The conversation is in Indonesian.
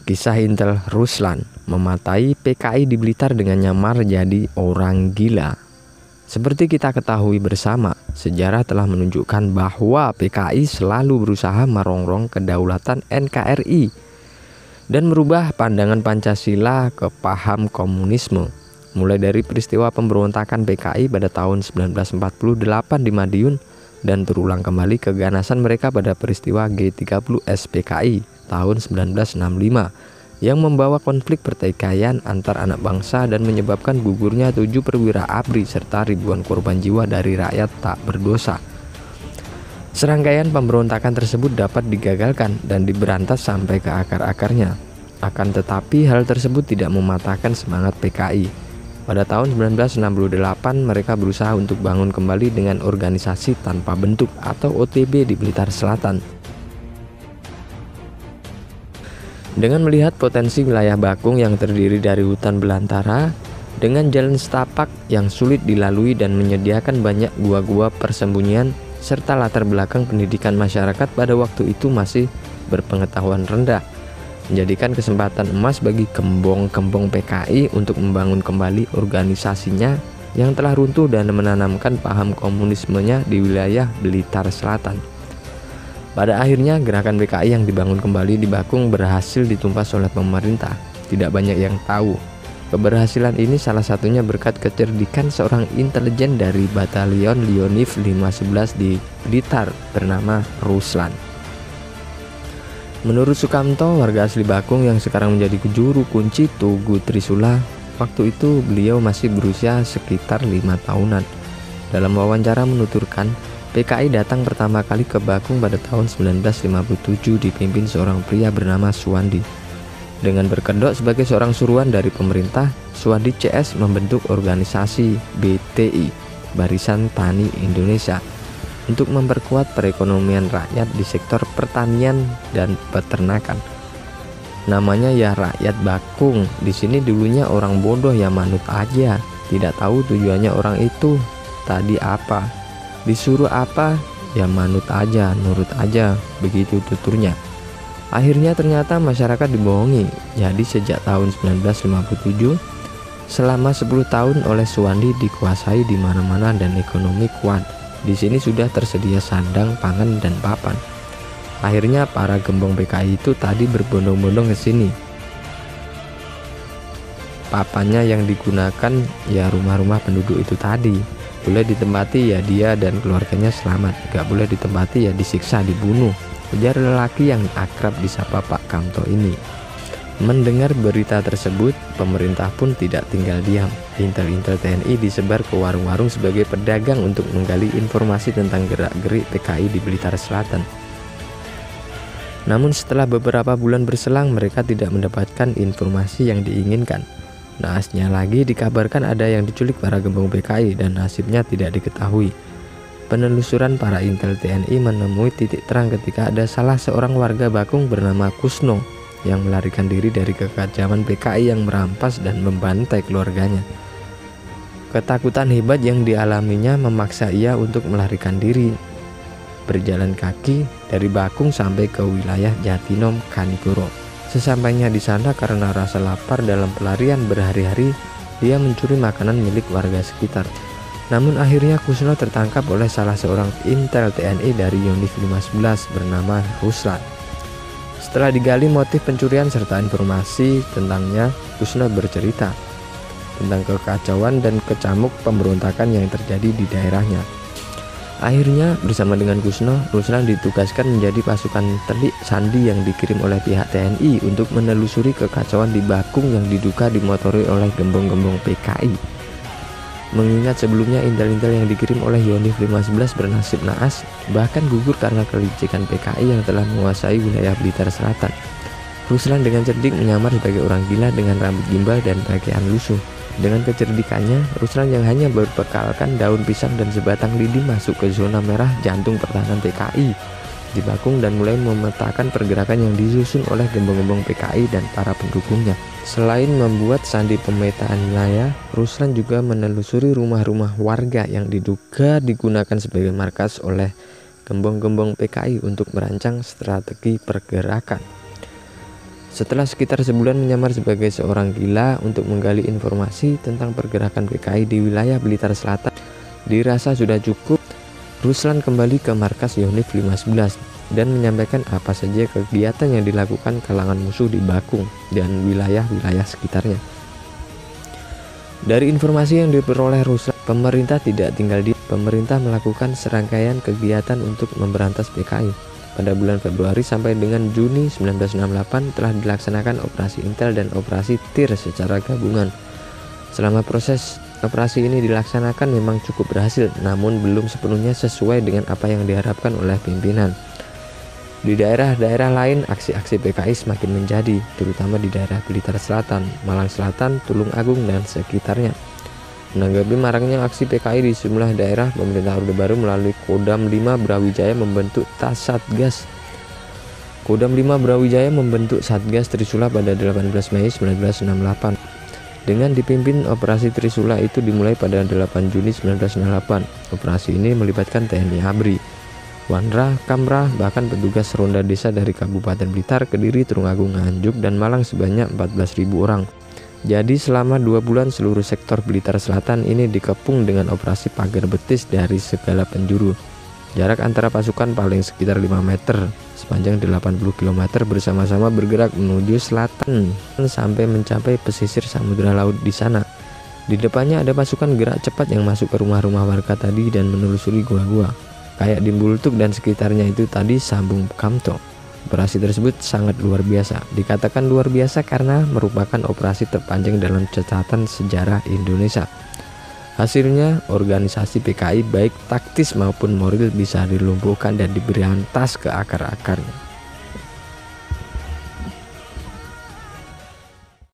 Kisah Intel Ruslan mematai PKI di Blitar dengan nyamar jadi orang gila. Seperti kita ketahui bersama, sejarah telah menunjukkan bahwa PKI selalu berusaha merongrong kedaulatan NKRI dan merubah pandangan Pancasila ke paham komunisme. Mulai dari peristiwa pemberontakan PKI pada tahun 1948 di Madiun dan berulang kembali keganasan mereka pada peristiwa G30S PKI tahun 1965 yang membawa konflik pertikaian antar anak bangsa dan menyebabkan gugurnya 7 perwira ABRI serta ribuan korban jiwa dari rakyat tak berdosa. Serangkaian pemberontakan tersebut dapat digagalkan dan diberantas sampai ke akar-akarnya. Akan tetapi hal tersebut tidak mematahkan semangat PKI. Pada tahun 1968 mereka berusaha untuk bangun kembali dengan organisasi tanpa bentuk atau OTB di Blitar Selatan. Dengan melihat potensi wilayah Bakung yang terdiri dari hutan belantara dengan jalan setapak yang sulit dilalui dan menyediakan banyak gua-gua persembunyian serta latar belakang pendidikan masyarakat pada waktu itu masih berpengetahuan rendah, menjadikan kesempatan emas bagi kembong-kembong PKI untuk membangun kembali organisasinya yang telah runtuh dan menanamkan paham komunismenya di wilayah Blitar Selatan. Pada akhirnya gerakan PKI yang dibangun kembali di Bakung berhasil ditumpas oleh pemerintah. Tidak banyak yang tahu. Keberhasilan ini salah satunya berkat kecerdikan seorang intelijen dari Batalion Lionif 511 di Blitar bernama Ruslan. Menurut Sukamto, warga asli Bakung yang sekarang menjadi juru kunci Tugu Trisula, waktu itu beliau masih berusia sekitar 5 tahunan. Dalam wawancara menuturkan, PKI datang pertama kali ke Bakung pada tahun 1957 dipimpin seorang pria bernama Suwandi. Dengan berkedok sebagai seorang suruhan dari pemerintah, Suwandi CS membentuk organisasi BTI, Barisan Tani Indonesia, untuk memperkuat perekonomian rakyat di sektor pertanian dan peternakan. Namanya ya rakyat Bakung. Di sini dulunya orang bodoh ya manut aja, tidak tahu tujuannya orang itu tadi apa. Disuruh apa, ya manut aja, nurut aja, begitu tuturnya. Akhirnya ternyata masyarakat dibohongi. Jadi sejak tahun 1957, selama 10 tahun oleh Suwandi dikuasai di mana-mana dan ekonomi kuat. Di sini sudah tersedia sandang, pangan, dan papan. Akhirnya para gembong PKI itu tadi berbondong-bondong ke sini. Papannya yang digunakan ya rumah-rumah penduduk itu tadi. Boleh ditempati ya dia dan keluarganya selamat, gak boleh ditempati ya disiksa, dibunuh, ujar lelaki yang akrab disapa Pak Kamto ini. Mendengar berita tersebut, pemerintah pun tidak tinggal diam. Intel-intel TNI disebar ke warung-warung sebagai pedagang untuk menggali informasi tentang gerak-gerik PKI di Blitar Selatan. Namun setelah beberapa bulan berselang mereka tidak mendapatkan informasi yang diinginkan. Naasnya lagi dikabarkan ada yang diculik para gembong PKI dan nasibnya tidak diketahui. Penelusuran para intel TNI menemui titik terang ketika ada salah seorang warga Bakung bernama Kusno yang melarikan diri dari kekejaman PKI yang merampas dan membantai keluarganya. Ketakutan hebat yang dialaminya memaksa ia untuk melarikan diri. Berjalan kaki dari Bakung sampai ke wilayah Jatinom, Kanigoro. Sesampainya di sana karena rasa lapar dalam pelarian berhari-hari, dia mencuri makanan milik warga sekitar. Namun akhirnya Kusno tertangkap oleh salah seorang intel TNI dari Yonif 511 bernama Ruslan. Setelah digali motif pencurian serta informasi tentangnya, Kusno bercerita tentang kekacauan dan kecamuk pemberontakan yang terjadi di daerahnya. Akhirnya bersama dengan Kusno, Ruslan ditugaskan menjadi pasukan telik sandi yang dikirim oleh pihak TNI untuk menelusuri kekacauan di Bakung yang diduga dimotori oleh gembong-gembong PKI. Mengingat sebelumnya intel-intel yang dikirim oleh Yonif 511 bernasib naas, bahkan gugur karena kelicikan PKI yang telah menguasai wilayah Blitar Selatan. Ruslan dengan cerdik menyamar sebagai orang gila dengan rambut gimbal dan pakaian lusuh. Dengan kecerdikannya, Ruslan yang hanya berbekalkan daun pisang dan sebatang lidi masuk ke zona merah jantung pertahanan PKI di Bakung dan mulai memetakan pergerakan yang disusun oleh gembong-gembong PKI dan para pendukungnya. Selain membuat sandi pemetaan wilayah, Ruslan juga menelusuri rumah-rumah warga yang diduga digunakan sebagai markas oleh gembong-gembong PKI untuk merancang strategi pergerakan. Setelah sekitar sebulan menyamar sebagai seorang gila untuk menggali informasi tentang pergerakan PKI di wilayah Blitar Selatan, dirasa sudah cukup, Ruslan kembali ke markas Yonif 511 dan menyampaikan apa saja kegiatan yang dilakukan kalangan musuh di Bakung dan wilayah-wilayah sekitarnya. Dari informasi yang diperoleh Ruslan, pemerintah tidak tinggal diam. Pemerintah melakukan serangkaian kegiatan untuk memberantas PKI. Pada bulan Februari sampai dengan Juni 1968 telah dilaksanakan operasi intel dan operasi TIR secara gabungan. Selama proses operasi ini dilaksanakan memang cukup berhasil, namun belum sepenuhnya sesuai dengan apa yang diharapkan oleh pimpinan. Di daerah-daerah lain aksi-aksi PKI semakin menjadi, terutama di daerah Blitar Selatan, Malang Selatan, Tulung Agung dan sekitarnya. Menanggapi maraknya aksi PKI di sejumlah daerah, pemerintah Orde Baru melalui Kodam 5 Brawijaya membentuk Satgas. Kodam 5 Brawijaya membentuk Satgas Trisula pada 18 Mei 1968. Dengan dipimpin operasi Trisula itu dimulai pada 8 Juni 1968. Operasi ini melibatkan TNI ABRI, Wanra, Kamra, bahkan petugas ronda desa dari Kabupaten Blitar, Kediri, Tulungagung, Nganjuk, dan Malang sebanyak 14.000 orang. Jadi selama 2 bulan seluruh sektor Blitar Selatan ini dikepung dengan operasi pagar betis dari segala penjuru. Jarak antara pasukan paling sekitar 5 meter, sepanjang 80 km bersama-sama bergerak menuju selatan sampai mencapai pesisir samudera laut di sana. Di depannya ada pasukan gerak cepat yang masuk ke rumah-rumah warga tadi dan menelusuri gua-gua. Kayak di Bultuk dan sekitarnya itu tadi Sambung Kamto. Operasi tersebut sangat luar biasa. Dikatakan luar biasa karena merupakan operasi terpanjang dalam catatan sejarah Indonesia. Hasilnya, organisasi PKI baik taktis maupun moral bisa dilumpuhkan dan diberantas ke akar-akarnya.